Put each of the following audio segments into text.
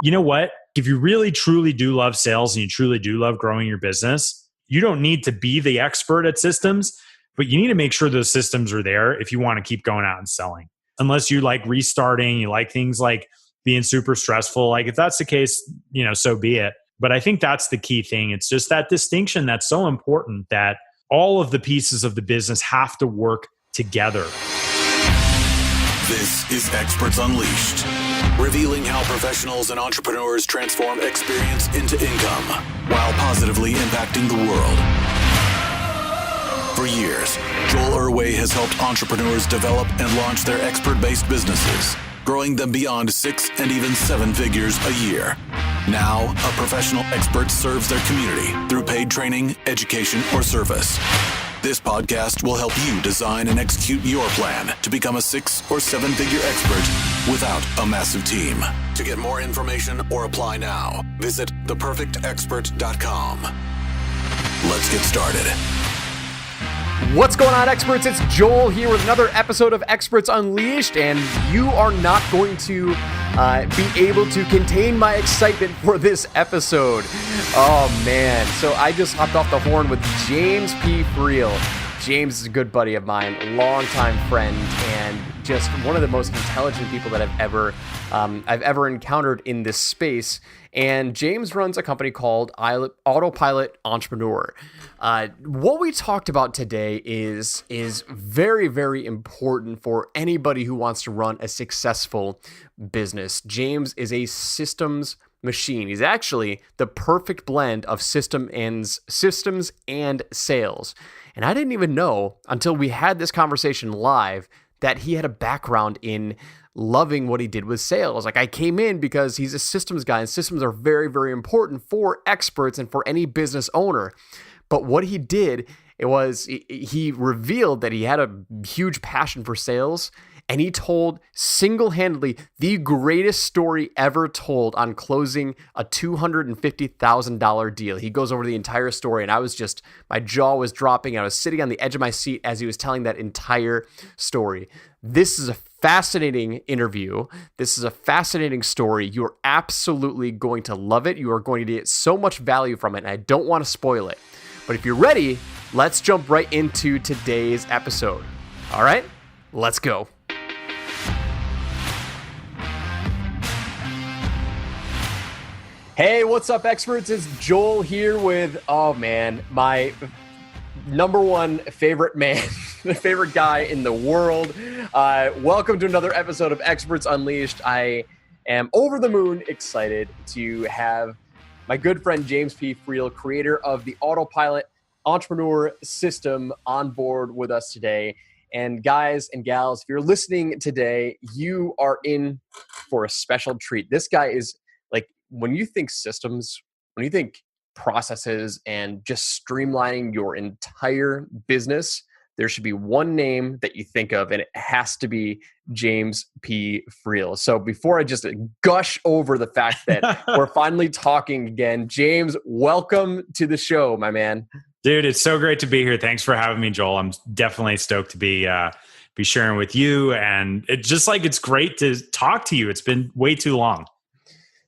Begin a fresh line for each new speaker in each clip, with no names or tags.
you know what? If you really truly do love sales and you truly do love growing your business, you don't need to be the expert at systems, but you need to make sure those systems are there if you want to keep going out and selling. Unless you like restarting, you like things like being super stressful. Like if that's the case, so be it. But I think that's the key thing. It's just that distinction that's so important, that all of the pieces of the business have to work together.
This is Experts Unleashed, revealing how professionals and entrepreneurs transform experience into income while positively impacting the world. For years, Joel Urway has helped entrepreneurs develop and launch their expert-based businesses, growing them beyond 6 and even 7 figures a year. Now, a professional expert serves their community through paid training, education, or service. This podcast will help you design and execute your plan to become a 6 or 7 figure expert without a massive team. To get more information or apply now, visit theperfectexpert.com. Let's get started.
What's going on, experts? It's Joel here with another episode of Experts Unleashed, and you are not going to be able to contain my excitement for this episode. Oh man, so I just hopped off the horn with James P. Friel. James is a good buddy of mine, longtime friend, and just one of the most intelligent people that I've ever encountered in this space. And James runs a company called Autopilot Entrepreneur. What we talked about today is very, very important for anybody who wants to run a successful business. James is a systems machine. He's actually the perfect blend of systems and sales. And I didn't even know until we had this conversation live that he had a background in loving what he did with sales. Like, I came in because he's a systems guy, and systems are very, very important for experts and for any business owner. But what he did, he revealed that he had a huge passion for sales, and he told single-handedly the greatest story ever told on closing a $250,000 deal. He goes over the entire story, and my jaw was dropping. I was sitting on the edge of my seat as he was telling that entire story. This is a fascinating interview. This is a fascinating story. You're absolutely going to love it. You are going to get so much value from it, and I don't want to spoil it. But if you're ready, let's jump right into today's episode. All right, let's go. Hey, what's up, experts? It's Joel here with, my number one favorite man, the favorite guy in the world. Welcome to another episode of Experts Unleashed. I am over the moon excited to have my good friend James P. Friel, creator of the Autopilot Entrepreneur system, on board with us today. And guys and gals, if you're listening today, you are in for a special treat. This guy is like, when you think systems, when you think processes and just streamlining your entire business, there should be one name that you think of, and it has to be James P. Friel. So before I just gush over the fact that we're finally talking again, James, welcome to the show, my man.
Dude, it's so great to be here. Thanks for having me, Joel. I'm definitely stoked to be sharing with you, and it's great to talk to you. It's been way too long.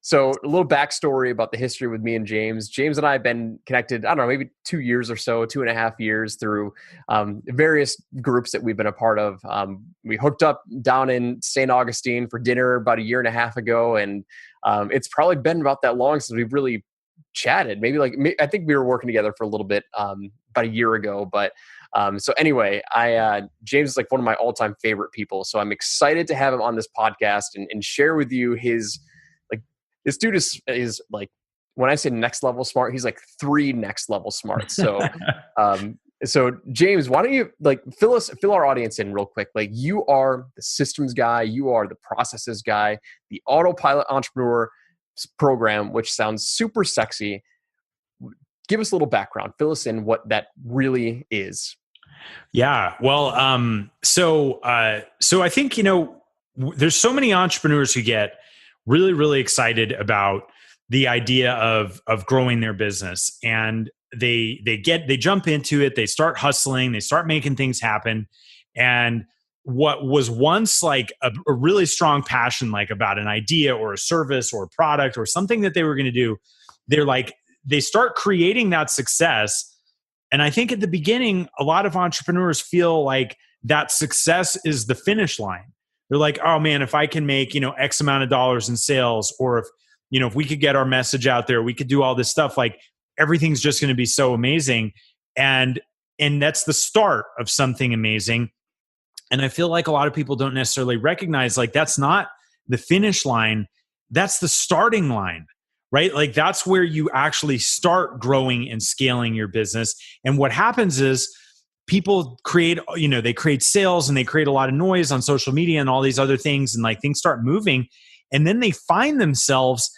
So a little backstory about the history with me and James. James and I have been connected, I don't know, maybe 2 years or so, 2.5 years, through various groups that we've been a part of. We hooked up down in St. Augustine for dinner about 1.5 years ago. And it's probably been about that long since we've really chatted. I think we were working together for a little bit about 1 year ago. But so anyway, James is like one of my all-time favorite people. So I'm excited to have him on this podcast and share with you this dude is like, when I say next level smart, he's like 3 next level smart. So, so James, why don't you fill our audience in real quick? Like, you are the systems guy, you are the processes guy, the Autopilot Entrepreneur program, which sounds super sexy. Give us a little background. Fill us in what that really is.
Yeah. Well, so I think, there's so many entrepreneurs who get really, really excited about the idea of growing their business, and they jump into it. They start hustling. They start making things happen, and what was once like a really strong passion, like about an idea or a service or a product or something that they were going to do, they start creating that success. And I think at the beginning, a lot of entrepreneurs feel like that success is the finish line. They're like, oh man, if I can make, X amount of dollars in sales, or if we could get our message out there, we could do all this stuff, like everything's just going to be so amazing. And that's the start of something amazing. And I feel like a lot of people don't necessarily recognize, like, that's not the finish line. That's the starting line, right? Like, that's where you actually start growing and scaling your business. And what happens is people create, they create sales and they create a lot of noise on social media and all these other things. And like things start moving. And then they find themselves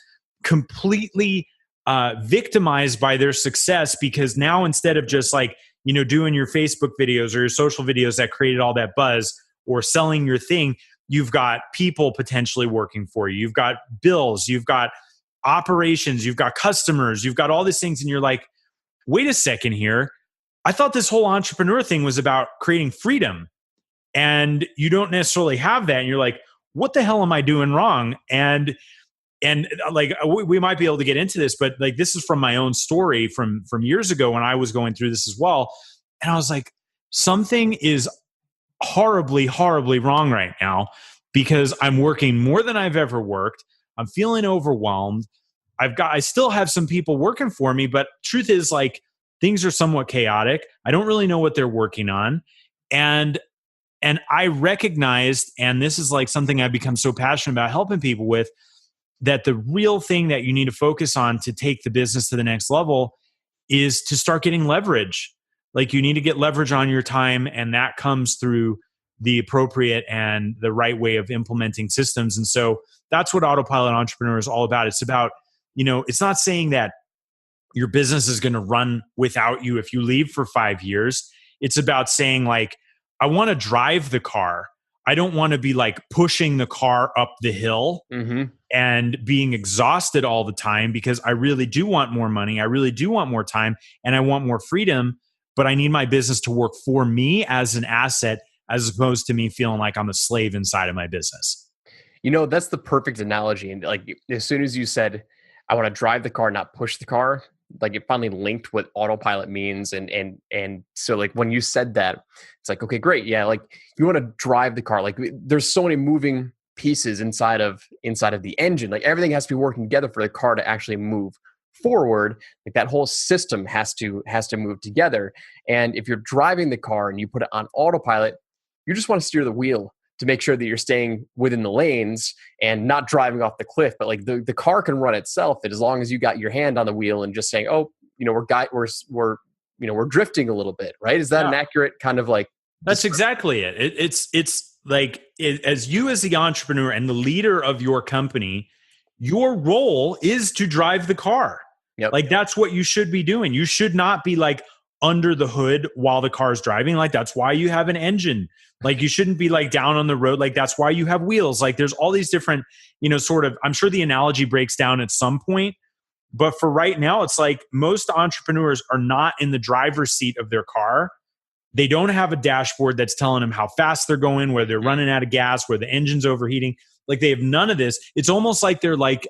completely victimized by their success, because now instead of just like, doing your Facebook videos or your social videos that created all that buzz, or selling your thing, you've got people potentially working for you. You've got bills, you've got operations, you've got customers, you've got all these things. And you're like, wait a second here. I thought this whole entrepreneur thing was about creating freedom, and you don't necessarily have that. And you're like, what the hell am I doing wrong? And like, we might be able to get into this, but like, this is from my own story from years ago when I was going through this as well. And I was like, something is horribly, horribly wrong right now, because I'm working more than I've ever worked. I'm feeling overwhelmed. I still have some people working for me, but truth is, like, things are somewhat chaotic. I don't really know what they're working on. And I recognized, and this is like something I've become so passionate about helping people with, that the real thing that you need to focus on to take the business to the next level is to start getting leverage. Like, you need to get leverage on your time, and that comes through the appropriate and the right way of implementing systems. And so that's what Autopilot Entrepreneur is all about. It's about, it's not saying that your business is going to run without you if you leave for 5 years. It's about saying, like, I want to drive the car. I don't want to be like pushing the car up the hill and being exhausted all the time, because I really do want more money. I really do want more time, and I want more freedom, but I need my business to work for me as an asset, as opposed to me feeling like I'm a slave inside of my business.
That's the perfect analogy. And like, as soon as you said, I want to drive the car, not push the car, like, it finally linked what autopilot means. And so, like, when you said that, it's like, okay, great. Yeah. Like, you want to drive the car. Like, there's so many moving pieces inside of the engine. Like, everything has to be working together for the car to actually move forward. Like, that whole system has to move together. And if you're driving the car and you put it on autopilot, you just want to steer the wheel to make sure that you're staying within the lanes and not driving off the cliff. But like, the car can run itself, that as long as you got your hand on the wheel and just saying, oh, we're drifting a little bit, right? Is that an accurate kind of like?
That's exactly it. It's like, as you as the entrepreneur and the leader of your company, your role is to drive the car.
Yep.
Like, that's what you should be doing. You should not be like under the hood while the car's driving. Like, that's why you have an engine. Like, you shouldn't be like down on the road. Like, that's why you have wheels. Like, there's all these different, sort of, I'm sure the analogy breaks down at some point, but for right now, it's like most entrepreneurs are not in the driver's seat of their car. They don't have a dashboard that's telling them how fast they're going, where they're running out of gas, where the engine's overheating. Like, they have none of this. It's almost like they're like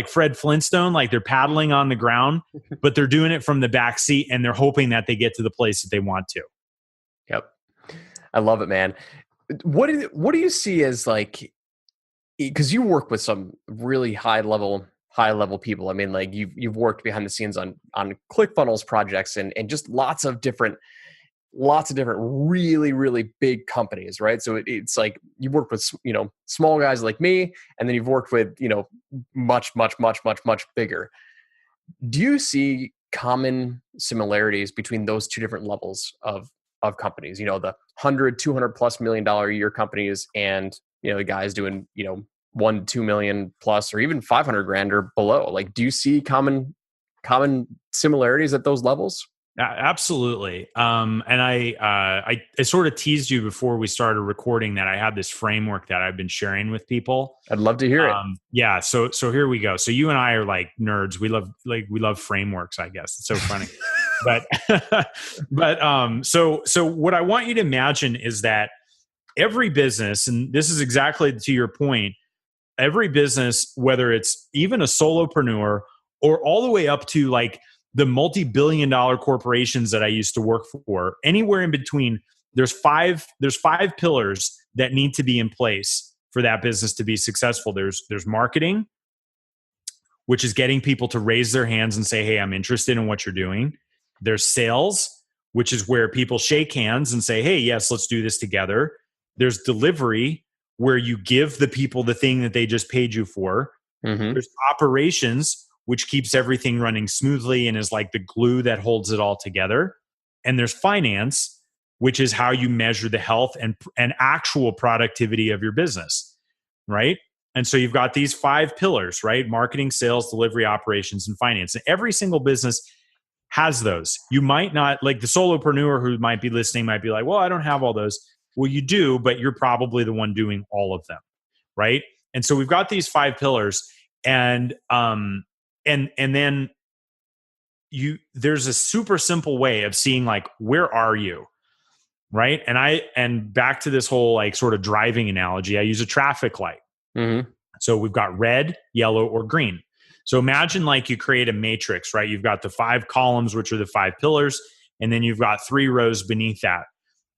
Fred Flintstone, like they're paddling on the ground, but they're doing it from the back seat, and they're hoping that they get to the place that they want to.
Yep. I love it, man. What do you see as, like, because you work with some really high level people. I mean, like, you've worked behind the scenes on ClickFunnels projects and just lots of different really, really big companies, right? So it's like, you work with, small guys like me, and then you've worked with, much, much, much, much, much bigger. Do you see common similarities between those two different levels of companies? The 100, 200 plus $1 million a year companies, and, the guys doing, 1 to 2 million plus, or even 500 grand or below. Like, do you see common similarities at those levels?
Absolutely. And I sort of teased you before we started recording that I had this framework that I've been sharing with people.
I'd love to hear it.
Yeah. So here we go. So you and I are like nerds. We love frameworks, I guess. It's so funny. but so what I want you to imagine is that every business, and this is exactly to your point, every business, whether it's even a solopreneur or all the way up to like the multi-billion-dollar corporations that I used to work for, anywhere in between, there's five pillars that need to be in place for that business to be successful. There's marketing, which is getting people to raise their hands and say, hey, I'm interested in what you're doing. There's sales, which is where people shake hands and say, hey, yes, let's do this together. There's delivery, where you give the people the thing that they just paid you for.
Mm-hmm.
There's operations, which keeps everything running smoothly and is like the glue that holds it all together. And there's finance, which is how you measure the health and actual productivity of your business, right? And so you've got these 5 pillars, right? Marketing, sales, delivery, operations, and finance. And every single business has those. You might not, like the solopreneur who might be listening might be like, well, I don't have all those. Well, you do, but you're probably the one doing all of them, right? And so we've got these 5 pillars, and then there's a super simple way of seeing like, where are you, right? And back to this whole like sort of driving analogy, I use a traffic light.
Mm-hmm.
So we've got red, yellow, or green. So imagine like you create a matrix, right? You've got the 5 columns, which are the 5 pillars, and then you've got 3 rows beneath that.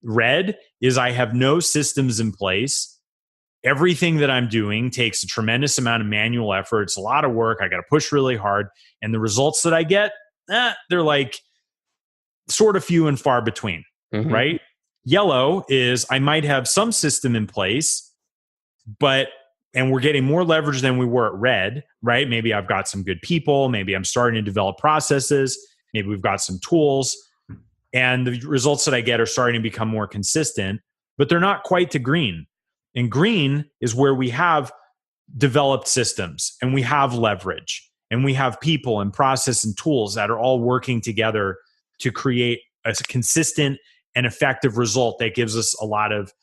Red is I have no systems in place. Everything that I'm doing takes a tremendous amount of manual effort. It's a lot of work. I got to push really hard. And the results that I get, they're like sort of few and far between,
Mm-hmm.
right? Yellow is I might have some system in place, and we're getting more leverage than we were at red, right? Maybe I've got some good people. Maybe I'm starting to develop processes. Maybe we've got some tools. And the results that I get are starting to become more consistent, but they're not quite to green. And green is where we have developed systems and we have leverage and we have people and process and tools that are all working together to create a consistent and effective result that gives us a lot of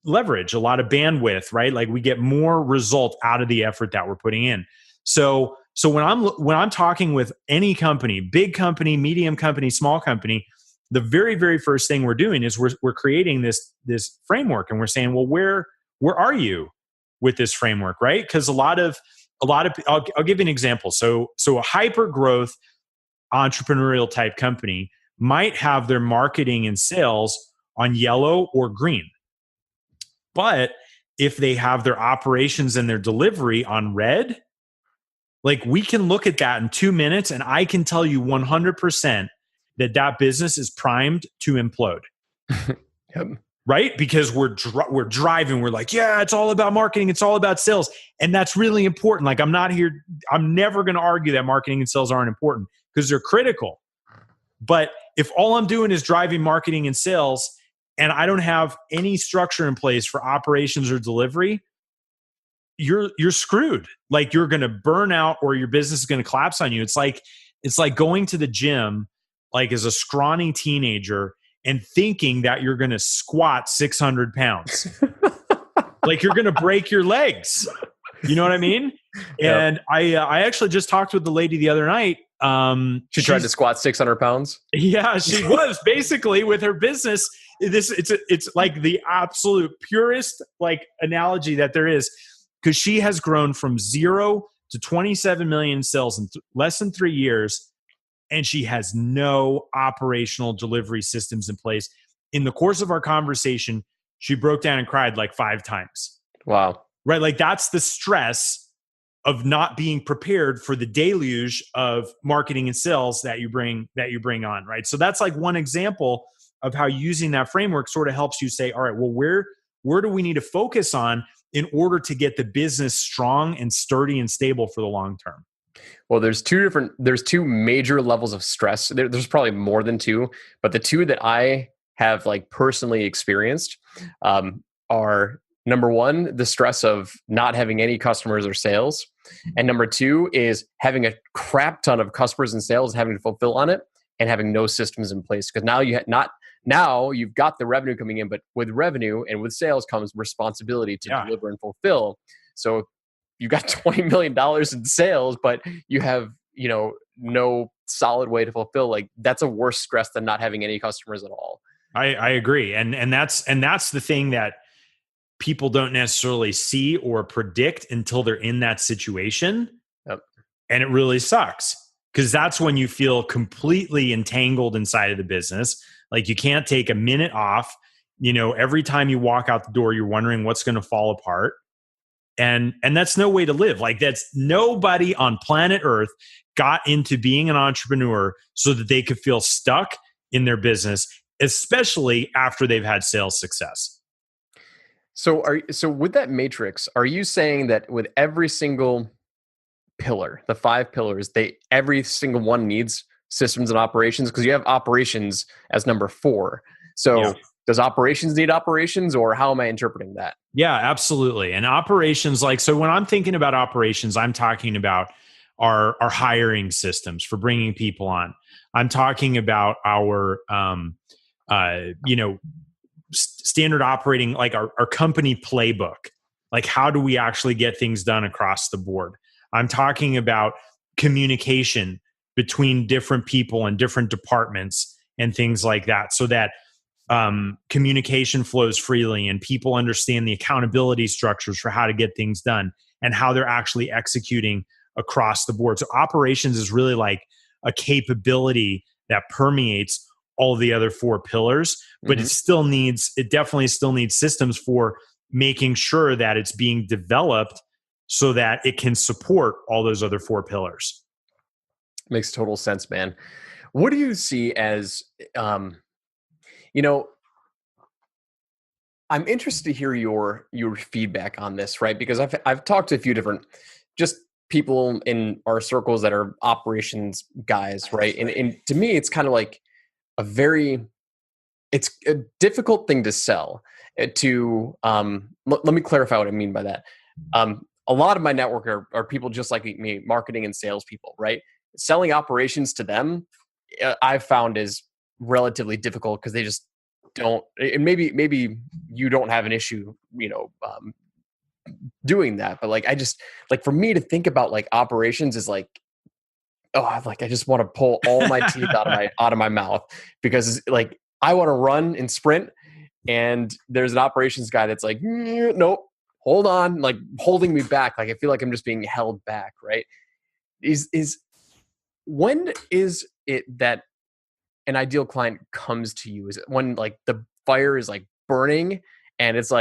leverage, a lot of bandwidth, right? Like we get more result out of the effort that we're putting in. So when I'm talking with any company, big company, medium company, small company, the very, very first thing we're doing is we're creating this framework, and we're saying, well, where are you with this framework, right? Because a lot of I'll give you an example. So a hyper growth entrepreneurial type company might have their marketing and sales on yellow or green, but if they have their operations and their delivery on red, like we can look at that in 2 minutes, and I can tell you 100% that business is primed to implode.
Yep.
Right? Because we're driving. We're like, yeah, it's all about marketing. It's all about sales. And that's really important. Like I'm never going to argue that marketing and sales aren't important because they're critical. But if all I'm doing is driving marketing and sales and I don't have any structure in place for operations or delivery, you're screwed. Like you're going to burn out or your business is going to collapse on you. It's like going to the gym like as a scrawny teenager and thinking that you're going to squat 600 pounds. Like you're going to break your legs. You know what I mean? Yep. And I actually just talked with the lady the other night.
She tried to squat 600 pounds.
Yeah, she was basically with her business. It's like the absolute purest like analogy that there is, because she has grown from 0 to 27 million sales in less than 3 years. And she has no operational delivery systems in place. In the course of our conversation, she broke down and cried like 5 times.
Wow.
Right? Like that's the stress of not being prepared for the deluge of marketing and sales that you bring on, right? So that's like one example of how using that framework sort of helps you say, all right, well, where do we need to focus on in order to get the business strong and sturdy and stable for the long term?
Well, there's two major levels of stress. There's probably more than 2, but the 2 that I have like personally experienced are number 1, the stress of not having any customers or sales. And number 2 is having a crap ton of customers and sales, having to fulfill on it and having no systems in place. Because now you've got the revenue coming in, but with revenue and with sales comes responsibility to deliver and fulfill. So you got $20 million in sales, but you have, no solid way to fulfill. Like that's a worse stress than not having any customers at all.
I agree. And that's the thing that people don't necessarily see or predict until they're in that situation.
Yep.
And it really sucks because that's when you feel completely entangled inside of the business. Like you can't take a minute off. Every time you walk out the door, you're wondering what's going to fall apart. And that's no way to live. Like that's nobody on planet Earth got into being an entrepreneur so that they could feel stuck in their business, especially after they've had sales success.
So with that matrix, are you saying that with every single pillar, the 5 pillars, every single one needs systems and operations? Because you have operations as number 4. So yeah. Does operations need operations, or how am I interpreting that?
Yeah, absolutely. And operations, so when I'm thinking about operations, I'm talking about our hiring systems for bringing people on. I'm talking about our, standard operating, like our company playbook. Like, how do we actually get things done across the board? I'm talking about communication between different people and different departments and things like that, so that communication flows freely and people understand the accountability structures for how to get things done and how they're actually executing across the board. So operations is really like a capability that permeates all the other 4 pillars, but it definitely still needs systems for making sure that it's being developed so that it can support all those other 4 pillars.
Makes total sense, man. What do you see as, I'm interested to hear your feedback on this, right? Because I've talked to a few different just people in our circles that are operations guys, right? And to me, it's kind of like it's a difficult thing to sell. Let me clarify what I mean by that. A lot of my network are people just like me, marketing and salespeople, right? Selling operations to them, I've found is relatively difficult because they just don't. And maybe you don't have an issue, doing that. But for me to think about operations is I just want to pull all my teeth out of my mouth, because I want to run and sprint, and there's an operations guy that's like, nope, hold on, holding me back. I feel like I'm just being held back, right? When is it that an ideal client comes to you? Is it when the fire is burning and it's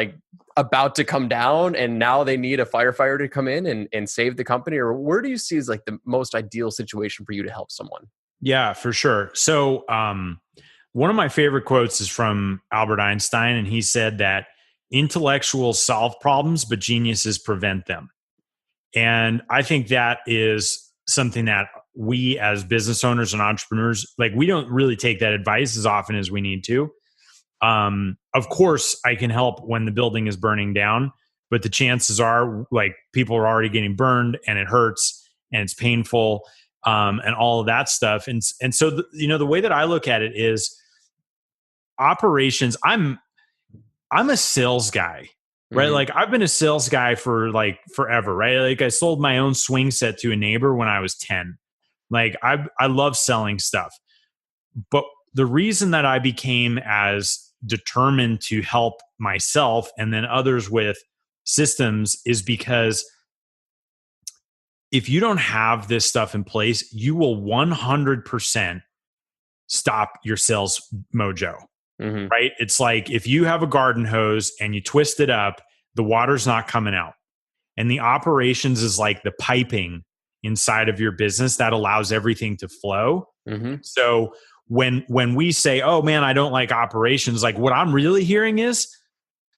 about to come down and now they need a firefighter to come in and save the company? Or where do you see is the most ideal situation for you to help someone?
Yeah, for sure. So one of my favorite quotes is from Albert Einstein, and he said that intellectuals solve problems, but geniuses prevent them. And I think that is something that we as business owners and entrepreneurs, we don't really take that advice as often as we need to. Of course, I can help when the building is burning down, but the chances are people are already getting burned and it hurts and it's painful, and all of that stuff. And so, the way that I look at it is operations. I'm a sales guy, right?
Mm-hmm.
I've been a sales guy for forever, right? I sold my own swing set to a neighbor when I was 10. I love selling stuff. But the reason that I became as determined to help myself and then others with systems is because if you don't have this stuff in place, you will 100% stop your sales mojo.
Mm-hmm.
Right? It's like if you have a garden hose and you twist it up, the water's not coming out. And the operations is like the piping inside of your business that allows everything to flow.
Mm-hmm.
So when we say, oh man, I don't like operations, what I'm really hearing is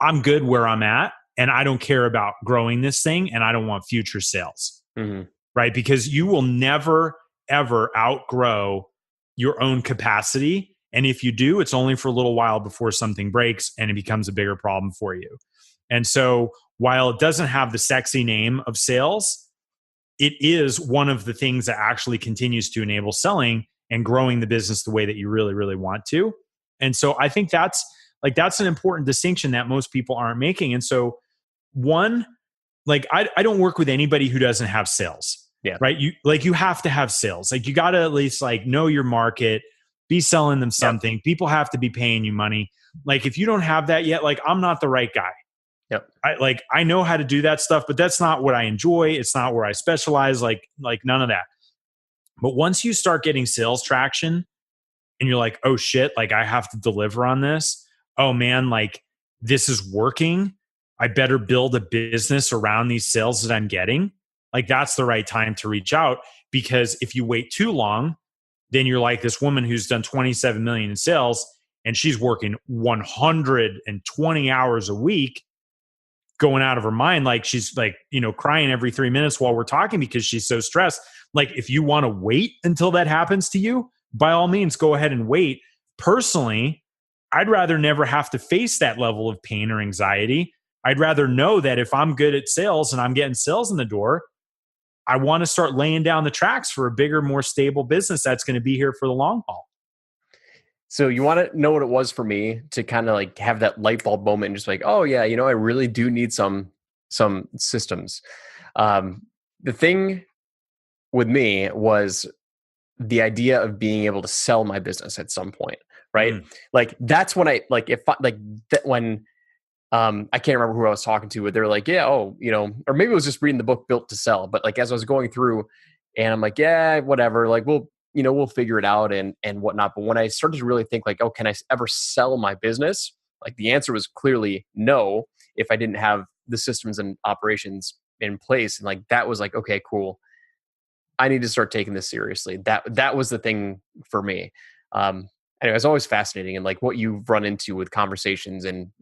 I'm good where I'm at and I don't care about growing this thing and I don't want future sales.
Mm-hmm.
Right? Because you will never, ever outgrow your own capacity. And if you do, it's only for a little while before something breaks and it becomes a bigger problem for you. And so while it doesn't have the sexy name of sales, it is one of the things that actually continues to enable selling and growing the business the way that you really, really want to. And so I think that's an important distinction that most people aren't making. And so one, I don't work with anybody who doesn't have sales.
Yeah.
Right. You have to have sales. You got to at least know your market, be selling them something. Yep. People have to be paying you money. If you don't have that yet, I'm not the right guy.
Yep.
I know how to do that stuff, but that's not what I enjoy. It's not where I specialize, like none of that. But once you start getting sales traction and you're like, oh shit, like I have to deliver on this. Oh man, like this is working. I better build a business around these sales that I'm getting. Like that's the right time to reach out, because if you wait too long, then you're like this woman who's done 27 million in sales and she's working 120 hours a week, going out of her mind. Like she's like, crying every 3 minutes while we're talking because she's so stressed. Like if you want to wait until that happens to you, by all means, go ahead and wait. Personally, I'd rather never have to face that level of pain or anxiety. I'd rather know that if I'm good at sales and I'm getting sales in the door, I want to start laying down the tracks for a bigger, more stable business that's going to be here for the long haul.
So you want to know what it was for me to kind of like have that light bulb moment and just like, oh yeah, I really do need some systems. The thing with me was the idea of being able to sell my business at some point, right? Like that's when I can't remember who I was talking to, but they're like, yeah, or maybe it was just reading the book Built to Sell. But like as I was going through, and I'm like, yeah, whatever, like we'll figure it out and whatnot. But when I started to really think like, oh, can I ever sell my business? Like the answer was clearly no, if I didn't have the systems and operations in place. And like that was like, okay, cool. I need to start taking this seriously. That was the thing for me. Anyway, it's always fascinating, and like what you've run into with conversations, and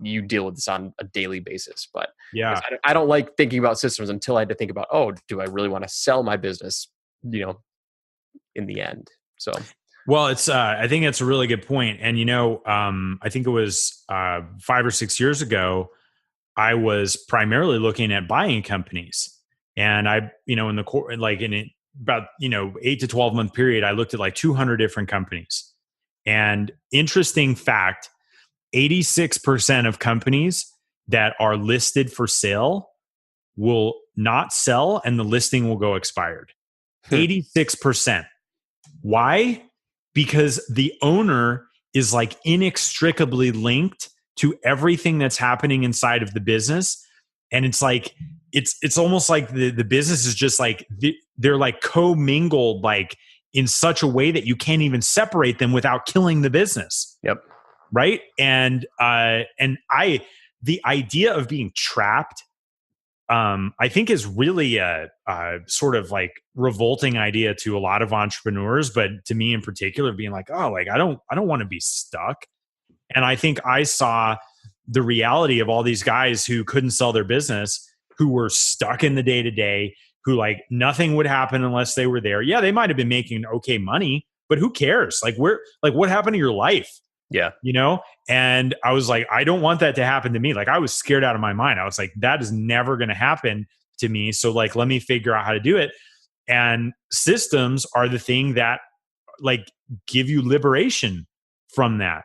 you deal with this on a daily basis. But
yeah,
I don't like thinking about systems until I had to think about, oh, do I really want to sell my business? In the end. So,
well, it's I think that's a really good point. And I think it was 5 or 6 years ago, I was primarily looking at buying companies. And I, in the core, like in about 8 to 12 month period, I looked at like 200 different companies. And interesting fact, 86% of companies that are listed for sale will not sell, and the listing will go expired. 86%. Why? Because the owner is like inextricably linked to everything that's happening inside of the business. And it's like, it's almost like the business is just like, they're like commingled, like in such a way that you can't even separate them without killing the business.
Yep.
Right. And the idea of being trapped, I think is really a sort of like revolting idea to a lot of entrepreneurs, but to me in particular, being like, oh, like I don't want to be stuck. And I think I saw the reality of all these guys who couldn't sell their business, who were stuck in the day to day, who like nothing would happen unless they were there. Yeah, they might have been making okay money, but who cares? Like what happened to your life?
Yeah.
And I was like, I don't want that to happen to me. Like I was scared out of my mind. I was like, that is never going to happen to me. So like, let me figure out how to do it. And systems are the thing that like give you liberation from that,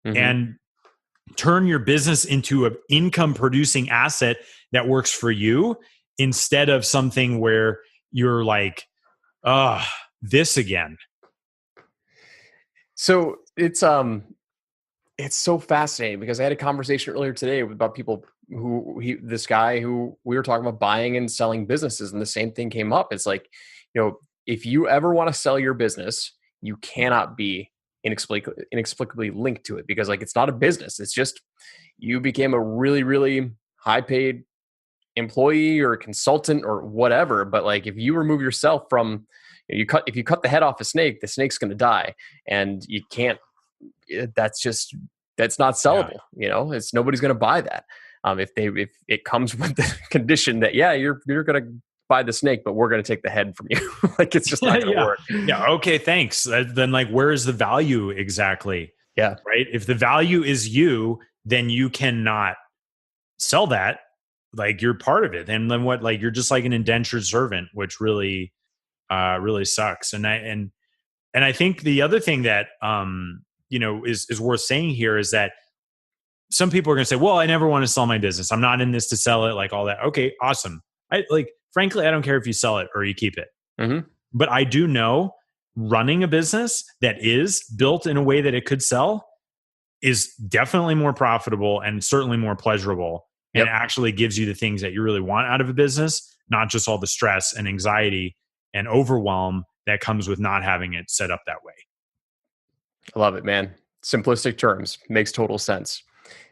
and turn your business into an income producing asset that works for you, instead of something where you're like, this again.
So it's so fascinating, because I had a conversation earlier today about people this guy who we were talking about buying and selling businesses, and the same thing came up. It's like, if you ever want to sell your business, you cannot be inexplicably linked to it, because like, it's not a business. It's just, you became a really, really high paid employee or consultant or whatever. But like, if you remove yourself from, if you cut the head off a snake, the snake's going to die, and you can't, that's not sellable. It's nobody's going to buy that. If it comes with the condition that, yeah, you're going to buy the snake, but we're going to take the head from you. Like, it's just not going to work.
Yeah. Okay. Thanks. Then like, where is the value exactly?
Yeah.
Right. If the value is you, then you cannot sell that. Like, you're part of it. And then what, like, you're just like an indentured servant, which really, really sucks. And I think the other thing that, is worth saying here is that some people are going to say, well, I never want to sell my business. I'm not in this to sell it, like all that. Okay, awesome. Frankly, I don't care if you sell it or you keep it. But I do know running a business that is built in a way that it could sell is definitely more profitable and certainly more pleasurable. And
Yep.
it actually gives you the things that you really want out of a business, not just all the stress and anxiety and overwhelm that comes with not having it set up that way.
I love it, man. Simplistic terms makes total sense.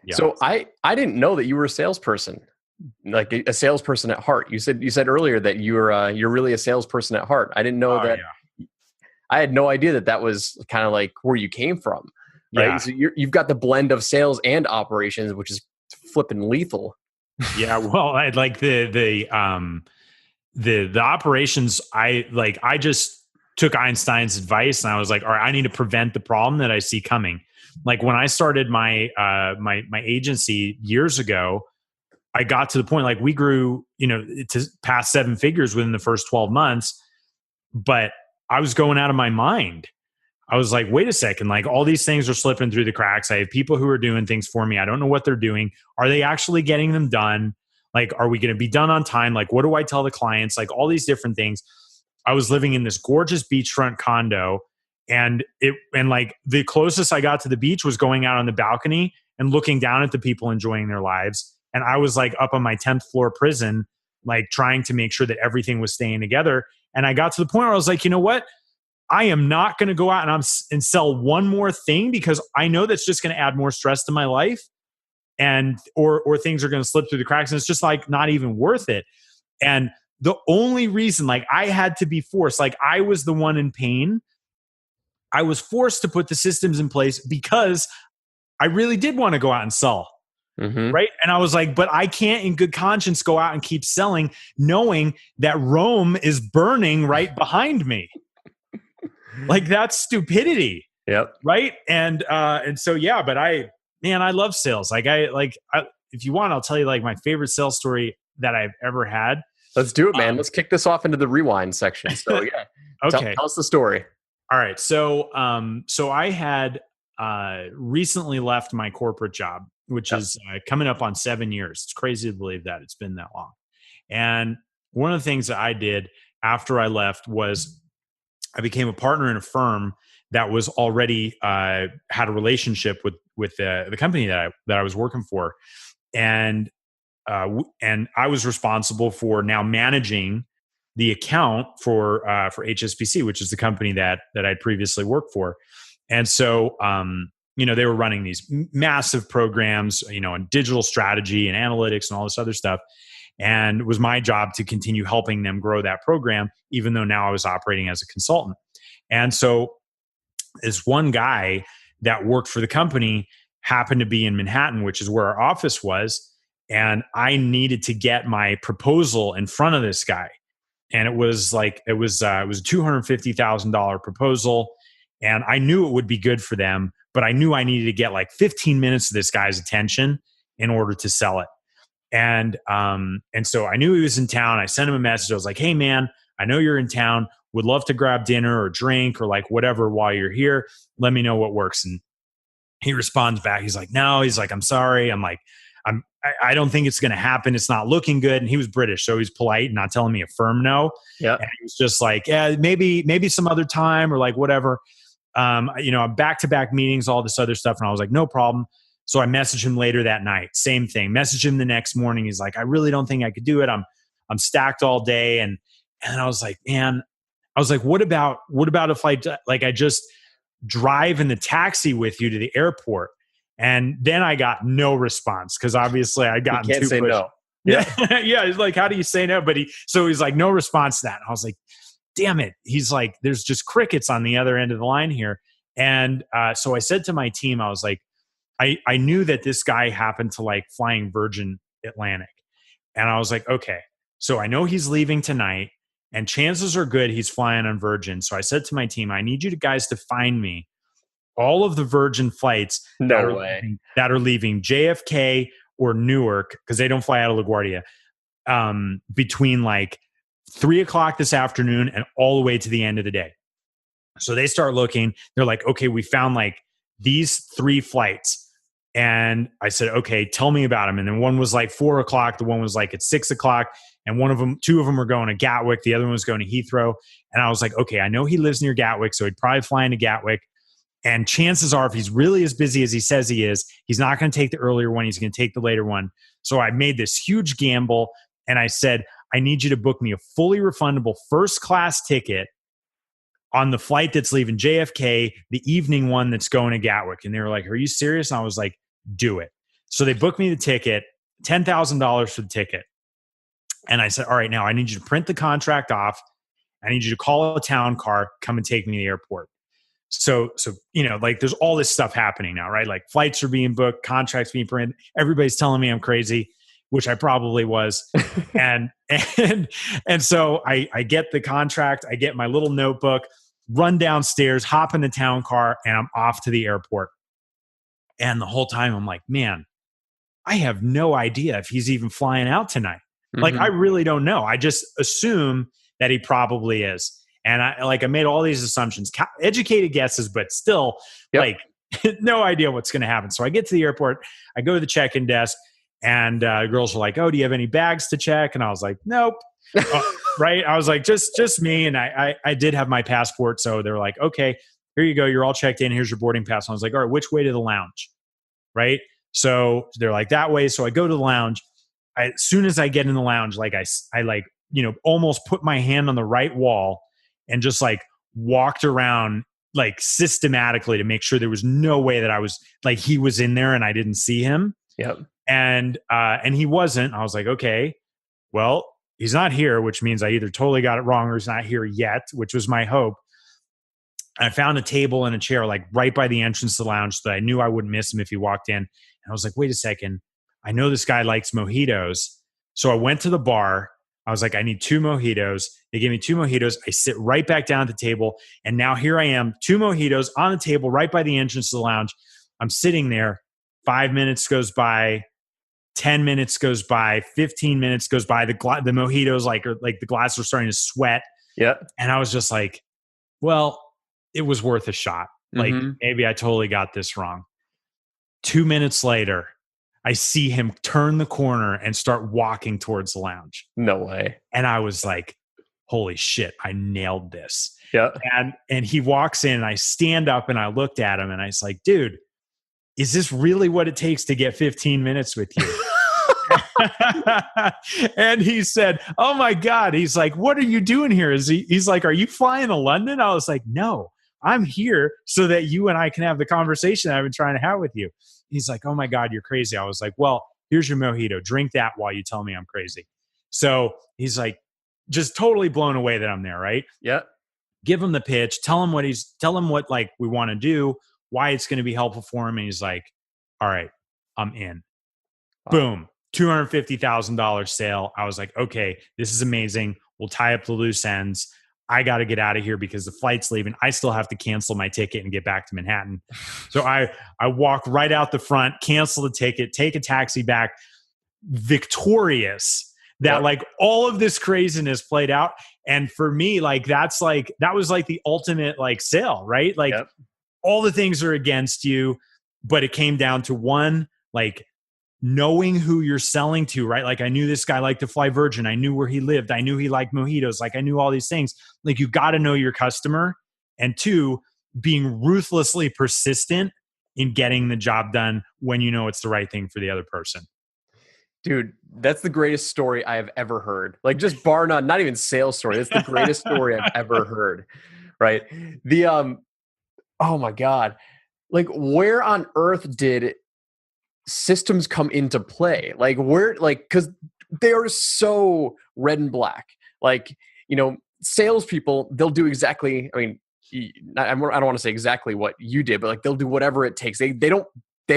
Yeah.
So I didn't know that you were a salesperson, like a salesperson at heart. You said earlier that you're really a salesperson at heart. I didn't know that.
Yeah.
I had no idea that was kind of like where you came from, right?
Yeah.
So you've got the blend of sales and operations, which is flipping lethal.
Yeah. Well, I like the operations. I just took Einstein's advice and I was like, all right, I need to prevent the problem that I see coming. Like when I started my agency years ago, I got to the point, like we grew, to past 7 figures within the first 12 months, but I was going out of my mind. I was like, wait a second, like all these things are slipping through the cracks. I have people who are doing things for me. I don't know what they're doing. Are they actually getting them done? Like, are we going to be done on time? Like, what do I tell the clients? Like all these different things. I was living in this gorgeous beachfront condo, and like the closest I got to the beach was going out on the balcony and looking down at the people enjoying their lives. And I was like up on my 10th floor prison, like trying to make sure that everything was staying together. And I got to the point where I was like, you know what? I am not going to go out and sell one more thing because I know that's just going to add more stress to my life, and or things are going to slip through the cracks, and it's just like not even worth it. And the only reason, like I had to be forced, like I was the one in pain. I was forced to put the systems in place because I really did want to go out and sell.
Mm-hmm.
Right. And I was like, but I can't in good conscience go out and keep selling knowing that Rome is burning right behind me. Like that's stupidity.
Yep.
Right. And so, yeah, but I love sales. If you want, I'll tell you like my favorite sales story that I've ever had.
Let's do it, man. Let's kick this off into the rewind section. So yeah.
Okay.
Tell us the story.
All right. So I had recently left my corporate job, which is coming up on 7 years. It's crazy to believe that it's been that long. And one of the things that I did after I left was I became a partner in a firm that was already had a relationship with the company that I was working for, and I was responsible for now managing the account for HSBC, which is the company that I'd previously worked for. And so, they were running these massive programs, in digital strategy and analytics and all this other stuff. And it was my job to continue helping them grow that program, even though now I was operating as a consultant. And so this one guy that worked for the company happened to be in Manhattan, which is where our office was. And I needed to get my proposal in front of this guy. And it was a $250,000 proposal. And I knew it would be good for them, but I knew I needed to get like 15 minutes of this guy's attention in order to sell it. And so I knew he was in town. I sent him a message. I was like, hey man, I know you're in town. Would love to grab dinner or drink or like whatever while you're here. Let me know what works. And he responds back. He's like, no, he's like, I'm sorry. I'm like, I don't think it's going to happen. It's not looking good. And he was British, so he's polite and not telling me a firm no.
Yeah.
And he was just like, yeah, maybe some other time or like whatever. Back-to-back meetings, all this other stuff. And I was like, no problem. So I messaged him later that night. Same thing. Messaged him the next morning. He's like, I really don't think I could do it. I'm stacked all day. And I was like, man, what about if I just drive in the taxi with you to the airport? And then I got no response because obviously I got
can't say no.
Yeah, yeah. He's like, how do you say no? But he's like, no response to that. And I was like, damn it. He's like, there's just crickets on the other end of the line here. And so I said to my team, I was like, I knew that this guy happened to like flying Virgin Atlantic, and I was like, okay, so I know he's leaving tonight, and chances are good he's flying on Virgin. So I said to my team, I need you guys to find me all of the Virgin flights that are leaving JFK or Newark, because they don't fly out of LaGuardia, between like 3:00 this afternoon and all the way to the end of the day. So they start looking. They're like, okay, we found like these 3 flights. And I said, okay, tell me about them. And then one was like 4:00. The one was like at 6:00. And 2 of them were going to Gatwick. The other one was going to Heathrow. And I was like, okay, I know he lives near Gatwick, so he'd probably fly into Gatwick. And chances are, if he's really as busy as he says he is, he's not going to take the earlier one. He's going to take the later one. So I made this huge gamble and I said, I need you to book me a fully refundable first class ticket on the flight that's leaving JFK, the evening one that's going to Gatwick. And they were like, are you serious? And I was like, do it. So they booked me the ticket, $10,000 for the ticket. And I said, all right, now I need you to print the contract off. I need you to call a town car, come and take me to the airport. So, like there's all this stuff happening now, right? Like flights are being booked, contracts being printed. Everybody's telling me I'm crazy, which I probably was. and so I get the contract, I get my little notebook, run downstairs, hop in the town car, and I'm off to the airport. And the whole time I'm like, man, I have no idea if he's even flying out tonight. Mm-hmm. Like, I really don't know. I just assume that he probably is. And I made all these assumptions, educated guesses, but still like no idea what's going to happen. So I get to the airport, I go to the check-in desk, and girls are like, oh, do you have any bags to check? And I was like, nope. Right. I was like, just me. And I did have my passport. So they're like, okay, here you go. You're all checked in. Here's your boarding pass. And I was like, all right, which way to the lounge? Right. So they're like that way. So I go to the lounge. As soon as I get in the lounge, like I almost put my hand on the right wall and just like walked around like systematically to make sure there was no way that I was like, he was in there and I didn't see him.
Yep.
And he wasn't. I was like, okay, well, he's not here, which means I either totally got it wrong or he's not here yet, which was my hope. I found a table and a chair like right by the entrance to the lounge so that I knew I wouldn't miss him if he walked in. And I was like, wait a second. I know this guy likes mojitos. So I went to the bar. I was like, I need 2 mojitos. They gave me 2 mojitos. I sit right back down at the table. And now here I am, 2 mojitos on the table right by the entrance to the lounge. I'm sitting there. 5 minutes goes by. 10 minutes goes by. 15 minutes goes by. The mojitos, like the glass are starting to sweat.
Yeah.
And I was just like, well, it was worth a shot. Like maybe I totally got this wrong. 2 minutes later, I see him turn the corner and start walking towards the lounge.
No way.
And I was like, holy shit, I nailed this.
Yeah.
And he walks in and I stand up and I looked at him and I was like, dude, is this really what it takes to get 15 minutes with you? And he said, oh my God. He's like, what are you doing here? He's like, are you flying to London? I was like, no, I'm here so that you and I can have the conversation I've been trying to have with you. He's like, oh my God, you're crazy. I was like, well, here's your mojito. Drink that while you tell me I'm crazy. So he's like, just totally blown away that I'm there. Right.
Yeah.
Give him the pitch, tell him what like we want to do, why it's going to be helpful for him. And he's like, all right, I'm in. Wow. Boom. $250,000 sale. I was like, okay, this is amazing. We'll tie up the loose ends. I got to get out of here because the flight's leaving. I still have to cancel my ticket and get back to Manhattan. So I walk right out the front, cancel the ticket, take a taxi back, victorious that like all of this craziness played out. And for me, like, that was like the ultimate like sale, right? Like all the things are against you, but it came down to one, like knowing who you're selling to, right? Like I knew this guy liked to fly Virgin. I knew where he lived. I knew he liked mojitos. Like I knew all these things. Like you got to know your customer. And 2, being ruthlessly persistent in getting the job done when you know it's the right thing for the other person.
Dude, that's the greatest story I have ever heard. Like just bar none, not even sales story. That's the greatest story I've ever heard. Right. Oh my God. Like where on earth did systems come into play? Like cause they are so red and black. Like, salespeople, they'll do exactly, I don't want to say exactly what you did, but like they'll do whatever it takes. They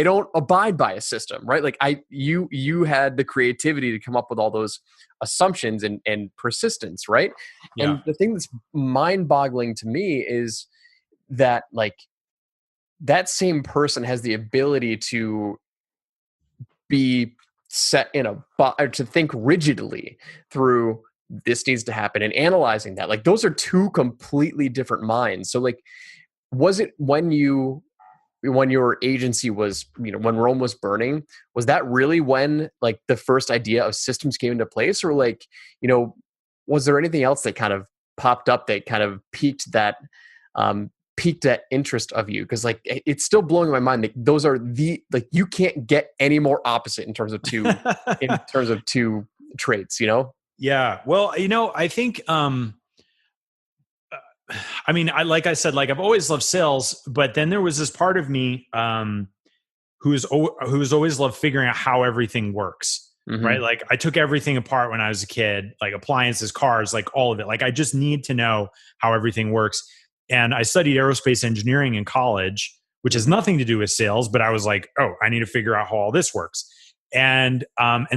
don't abide by a system, right? Like you had the creativity to come up with all those assumptions and persistence, right? Yeah. And the thing that's mind-boggling to me is that like that same person has the ability to be set in or to think rigidly through this needs to happen and analyzing that. Like those are 2 completely different minds. So like, was it when your agency was, when Rome was burning, was that really when like the first idea of systems came into place? Or like, was there anything else that kind of popped up that kind of piqued that piqued that interest of you, because like it's still blowing my mind that those are you can't get any more opposite in terms of two traits,
Yeah. Well, I think I mean, like I said, like I've always loved sales, but then there was this part of me who's always loved figuring out how everything works, right? Like I took everything apart when I was a kid, like appliances, cars, like all of it. Like I just need to know how everything works. And I studied aerospace engineering in college, which has nothing to do with sales, but I was like, oh, I need to figure out how all this works. And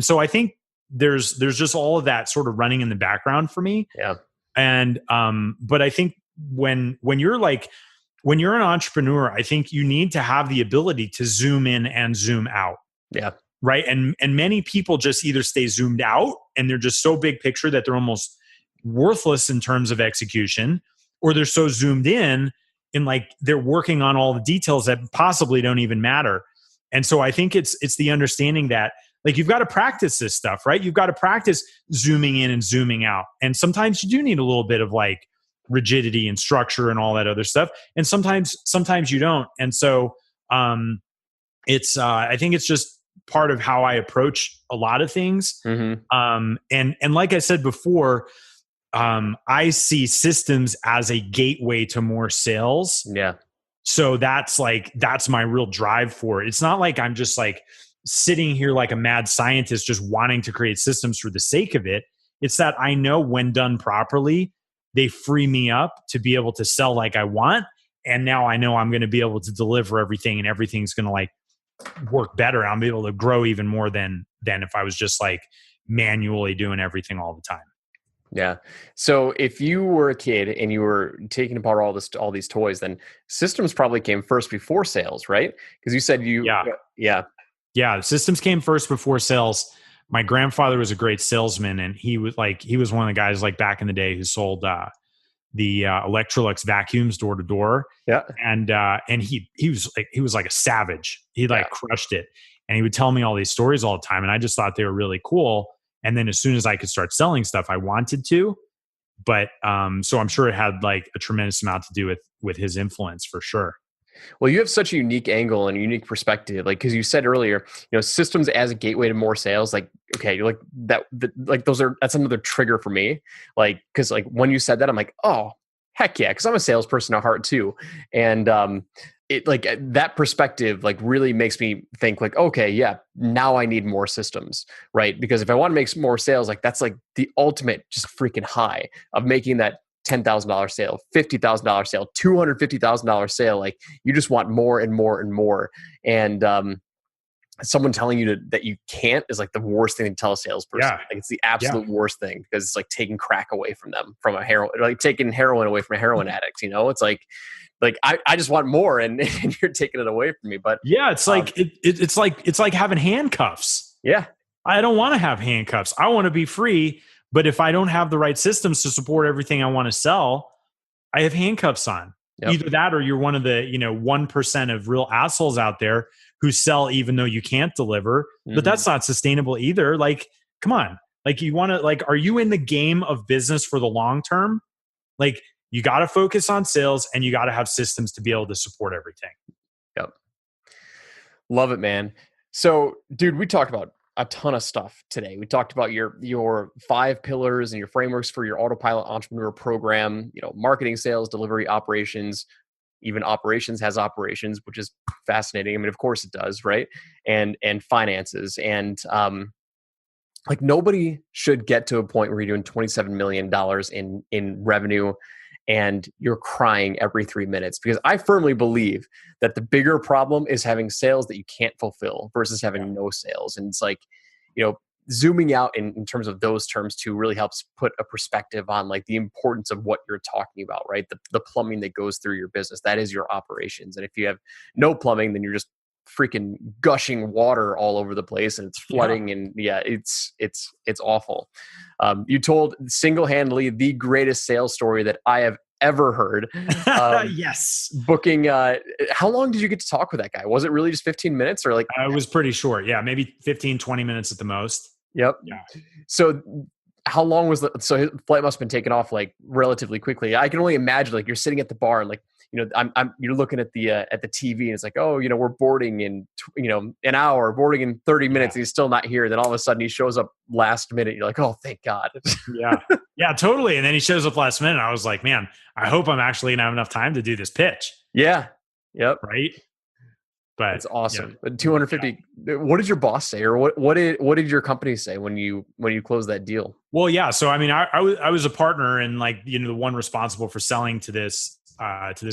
so I think there's just all of that sort of running in the background for me.
Yeah.
And but I think when you're an entrepreneur, I think you need to have the ability to zoom in and zoom out.
Yeah.
Right. And many people just either stay zoomed out and they're just so big picture that they're almost worthless in terms of execution, or they're so zoomed in like they're working on all the details that possibly don't even matter. And so I think it's the understanding that like you've got to practice this stuff, right? You've got to practice zooming in and zooming out. And sometimes you do need a little bit of like rigidity and structure and all that other stuff. And sometimes you don't. And so it's I think it's just part of how I approach a lot of things. And like I said before, I see systems as a gateway to more sales.
Yeah.
So that's my real drive for it. It's not like I'm just like sitting here like a mad scientist just wanting to create systems for the sake of it. It's that I know when done properly, they free me up to be able to sell like I want. And now I know I'm going to be able to deliver everything, and everything's going to like work better. I'll be able to grow even more than if I was just like manually doing everything all the time.
Yeah. So if you were a kid and you were taking apart all these toys, then systems probably came first before sales, right? Because you said
Yeah, systems came first before sales. My grandfather was a great salesman, and he was one of the guys like back in the day who sold the Electrolux vacuums door to door.
Yeah.
And he was like a savage. He crushed it. And he would tell me all these stories all the time, and I just thought they were really cool. And then as soon as I could start selling stuff, I wanted to. But so I'm sure it had like a tremendous amount to do with his influence for sure.
Well, you have such a unique angle and a unique perspective, like, because you said earlier, systems as a gateway to more sales. Like, okay, you're like that, that's another trigger for me. Like, because like when you said that, I'm like, oh, heck yeah, because I'm a salesperson at heart too, and it like that perspective like really makes me think like, okay, yeah, now I need more systems, right? Because if I want to make more sales, like that's like the ultimate just freaking high of making that $10,000 sale, $50,000 sale, $250,000 sale. Like you just want more and more and more. And someone telling you that you can't is like the worst thing to tell a salesperson.
Yeah.
Like it's the absolute worst thing, because it's like taking crack away from them, from a heroin, like taking heroin away from a heroin addict. It's like I just want more, and you're taking it away from me. But
yeah, it's like it's like having handcuffs.
Yeah,
I don't want to have handcuffs. I want to be free. But if I don't have the right systems to support everything I want to sell, I have handcuffs on. Yep. Either that, or you're one of the 1% of real assholes out there who sell even though you can't deliver. But that's not sustainable either. Like, come on. Like, you want to, like, are you in the game of business for the long term? Like, you got to focus on sales, and you got to have systems to be able to support everything.
Yep. Love it, man. So, dude, we talked about a ton of stuff today. We talked about your 5 pillars and your frameworks for your Autopilot Entrepreneur program, marketing, sales, delivery, operations. Even operations has operations, which is fascinating. I mean, of course it does, right? And finances. And like nobody should get to a point where you're doing $27 million in revenue and you're crying every 3 minutes, because I firmly believe that the bigger problem is having sales that you can't fulfill versus having no sales. And it's like, zooming out in terms of those terms too really helps put a perspective on like the importance of what you're talking about, right? The plumbing that goes through your business, that is your operations. And if you have no plumbing, then you're just freaking gushing water all over the place, and it's flooding. And it's awful. You told single-handedly the greatest sales story that I have ever heard.
Yes.
Booking. How long did you get to talk with that guy? Was it really just 15 minutes or like?
It was pretty short. Yeah. Maybe 15, 20 minutes at the most.
Yep.
Yeah.
So how long was so his flight must have been taken off like relatively quickly. I can only imagine like you're sitting at the bar and like you're looking at the TV and it's like, oh, we're boarding in, an hour, boarding in 30 minutes, and he's still not here. Then all of a sudden he shows up last minute. You're like, oh, thank God.
Yeah, totally. And then he shows up last minute. I was like, man, I hope I'm actually gonna have enough time to do this pitch.
Yeah. Yep.
Right. But
it's awesome. But 250. Yeah. What did your boss say, or what did your company say when you closed that deal?
Well, yeah. So I mean, I was a partner and the one responsible for selling to this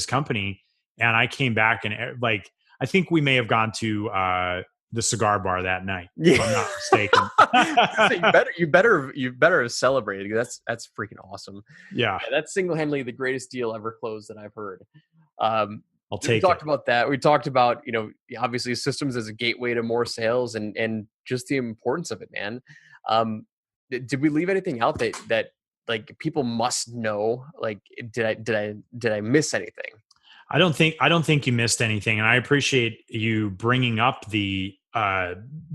company, and I came back and I think we may have gone to the cigar bar that night. If I'm not mistaken.
you better have celebrated. That's freaking awesome.
Yeah,
that's single-handedly the greatest deal ever closed that I've heard.
I'll take it.
We talked about that. We talked about, obviously systems as a gateway to more sales and just the importance of it, man. Did we leave anything out that like people must know? Like, did I miss anything?
I don't think you missed anything. And I appreciate you bringing up the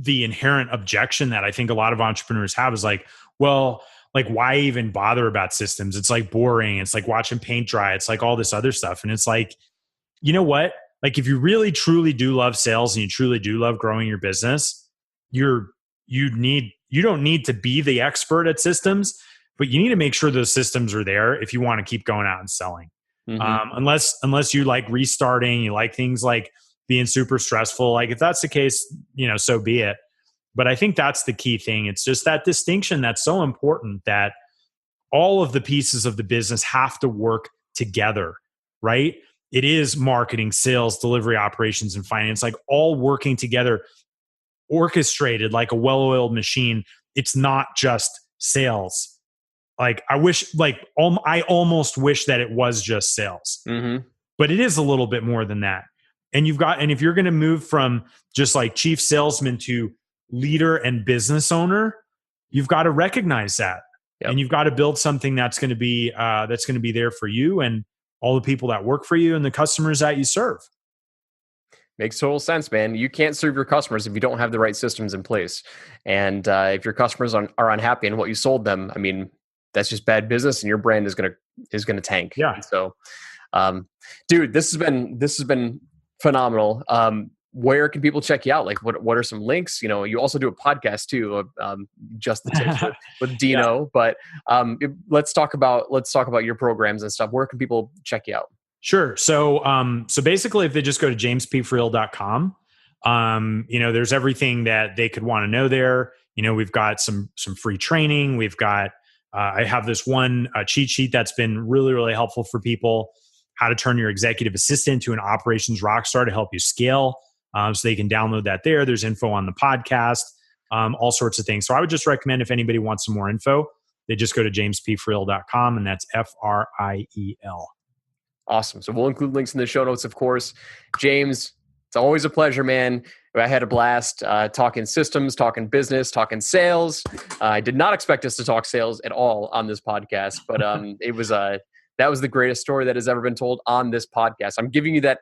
inherent objection that I think a lot of entrepreneurs have is like, well, like, why even bother about systems? It's like boring. It's like watching paint dry. It's like all this other stuff. And it's like, you know what? Like, if you really truly do love sales and you truly do love growing your business, you don't need to be the expert at systems, but you need to make sure those systems are there if you want to keep going out and selling. Mm-hmm. Unless you like restarting, you like things like being super stressful. Like, if that's the case, so be it. But I think that's the key thing. It's just that distinction that's so important, that all of the pieces of the business have to work together, right? It is marketing, sales, delivery, operations, and finance, like all working together, orchestrated like a well-oiled machine. It's not just sales. Like, I almost wish that it was just sales, but it is a little bit more than that. And if you're going to move from just like chief salesman to leader and business owner, you've got to recognize that. Yep. And you've got to build something that's going to be there for you and all the people that work for you and the customers that you serve.
Makes total sense, man. You can't serve your customers if you don't have the right systems in place. And if your customers are unhappy in what you sold them, I mean, that's just bad business, and your brand is gonna tank.
Yeah.
And so, dude, this has been phenomenal. Where can people check you out? Like, what are some links? You also do a podcast too, Just the Tips with Dino. Yeah. But let's talk about your programs and stuff. Where can people check you out?
Sure. So basically, if they just go to jamespfriel.com, there's everything that they could want to know there. We've got some free training. We've got I have this one cheat sheet that's been really, really helpful for people. How to turn your executive assistant to an operations rock star to help you scale. So they can download that there. There's info on the podcast, all sorts of things. So I would just recommend, if anybody wants some more info, they just go to jamespfriel.com, and that's FRIEL.
Awesome. So we'll include links in the show notes, of course. James, it's always a pleasure, man. I had a blast talking systems, talking business, talking sales. I did not expect us to talk sales at all on this podcast, but that was the greatest story that has ever been told on this podcast. I'm giving you that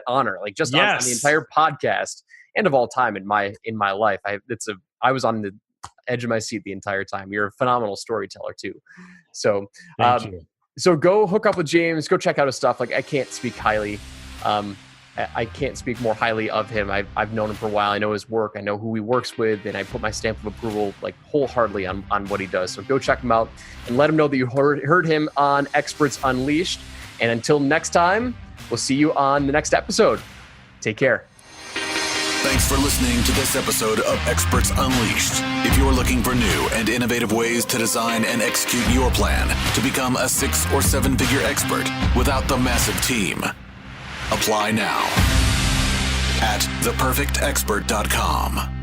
honor, like just on the entire podcast and of all time in my life. I was on the edge of my seat the entire time. You're a phenomenal storyteller too. So,
Thank you.
So go hook up with James, go check out his stuff. Like, I can't speak more highly of him. I've known him for a while. I know his work. I know who he works with, and I put my stamp of approval like wholeheartedly on what he does. So go check him out and let him know that you heard him on Experts Unleashed. And until next time, we'll see you on the next episode. Take care.
Thanks for listening to this episode of Experts Unleashed. If you're looking for new and innovative ways to design and execute your plan to become a 6 or 7-figure expert without the massive team, apply now at theperfectexpert.com.